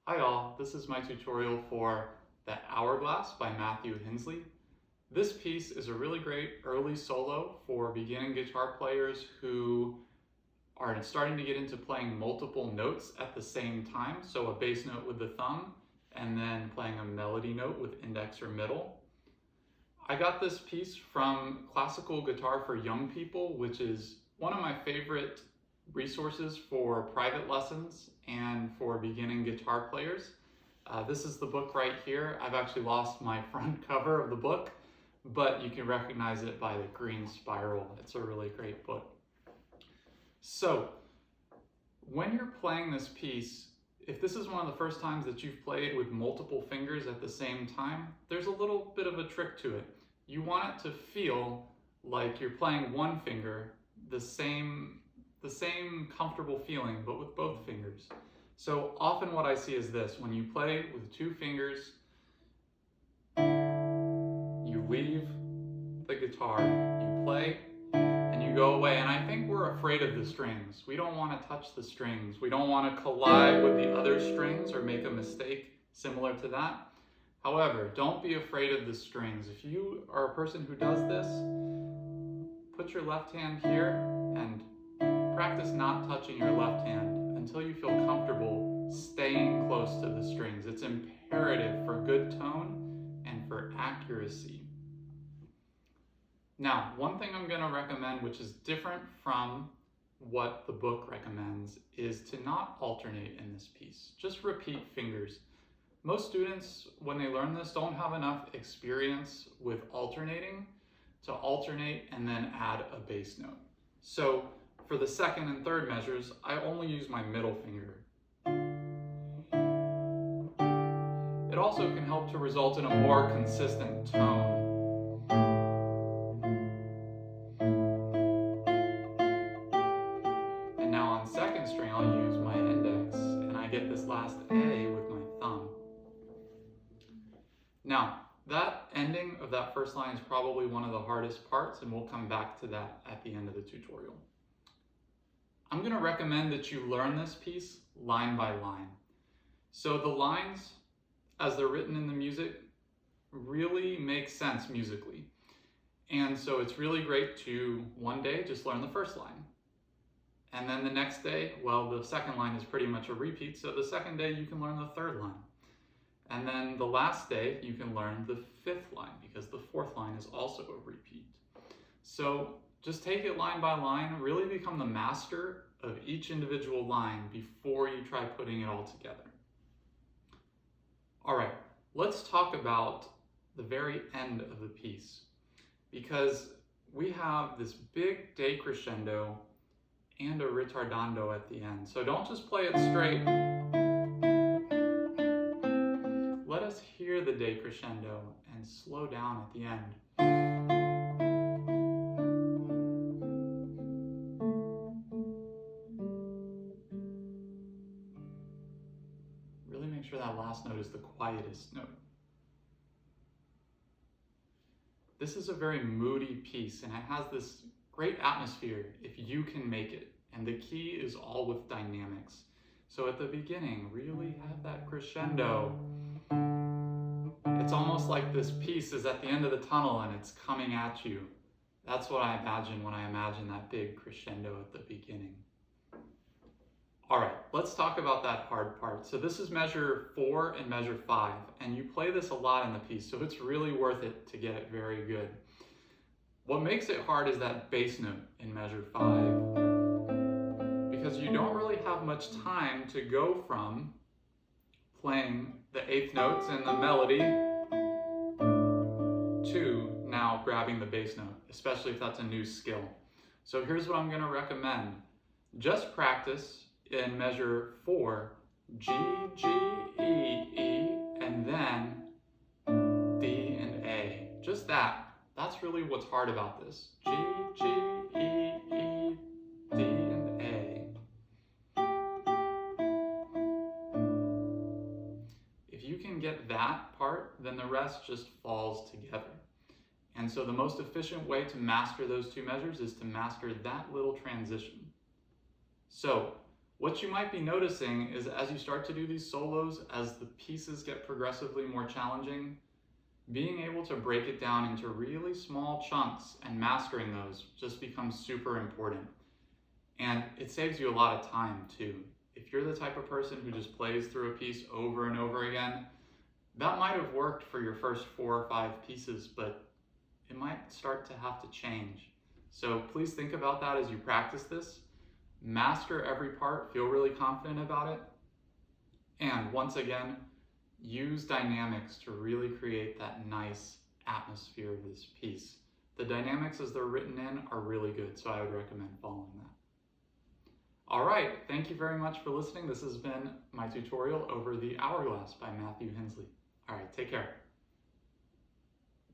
Hi all, this is my tutorial for the Hourglass by Matthew Hinsley. This piece is a really great early solo for beginning guitar players who are starting to get into playing multiple notes at the same time. So a bass note with the thumb and then playing a melody note with index or middle. I got this piece from Classical Guitar for Young People, which is one of my favorite resources for private lessons and for beginning guitar players. This is the book right here. I've actually lost my front cover of the book, but you can recognize it by the green spiral. It's a really great book. So when you're playing this piece, if this is one of the first times that you've played with multiple fingers at the same time, there's a little bit of a trick to it. You want it to feel like you're playing one finger, the same comfortable feeling, but with both fingers. So often what I see is this: when you play with two fingers, you leave the guitar, you play, and you go away. And I think we're afraid of the strings. We don't want to touch the strings. We don't want to collide with the other strings or make a mistake similar to that. However, don't be afraid of the strings. If you are a person who does this, put your left hand here and practice not touching your left hand until you feel comfortable staying close to the strings. It's imperative for good tone and for accuracy. Now, one thing I'm going to recommend, which is different from what the book recommends, is to not alternate in this piece. Just repeat fingers. Most students, when they learn this, don't have enough experience with alternating to alternate and then add a bass note. So for the second and third measures, I only use my middle finger. It also can help to result in a more consistent tone. And now on second string, I'll use my index, and I get this last A with my thumb. Now, that ending of that first line is probably one of the hardest parts, and we'll come back to that at the end of the tutorial. I'm going to recommend that you learn this piece line by line. So the lines, as they're written in the music, really make sense musically. And so it's really great to one day just learn the first line. And then the next day, well, the second line is pretty much a repeat, so the second day you can learn the third line. And then the last day you can learn the fifth line, because the fourth line is also a repeat. So just take it line by line, really become the master of each individual line before you try putting it all together. All right, let's talk about the very end of the piece, because we have this big decrescendo and a ritardando at the end. So don't just play it straight. Let us hear the decrescendo and slow down at the end. Really make sure that last note is the quietest note. This is a very moody piece, and it has this great atmosphere if you can make it. And the key is all with dynamics. So at the beginning, really have that crescendo. It's almost like this piece is at the end of the tunnel and it's coming at you. That's what I imagine when I imagine that big crescendo at the beginning. All right, let's talk about that hard part. So this is measure 4 and measure 5, and you play this a lot in the piece, so it's really worth it to get it very good. What makes it hard is that bass note in measure 5, because you don't really have much time to go from playing the eighth notes in the melody to now grabbing the bass note, especially if that's a new skill. So here's what I'm going to recommend. Just practice in measure 4, G, G, E, E, and then D and A. Just that. That's really what's hard about this. G, G, E, E, D, and A. If you can get that part, then the rest just falls together. And so the most efficient way to master those two measures is to master that little transition. So What you might be noticing is as you start to do these solos, as the pieces get progressively more challenging, being able to break it down into really small chunks and mastering those just becomes super important. And it saves you a lot of time too. If you're the type of person who just plays through a piece over and over again, that might have worked for your first 4 or 5 pieces, but it might start to have to change. So please think about that as you practice this. Master every part, feel really confident about it. And once again, use dynamics to really create that nice atmosphere of this piece. The dynamics as they're written in are really good, so I would recommend following that. All right, thank you very much for listening. This has been my tutorial over the Hourglass by Matthew Hinsley. All right, take care.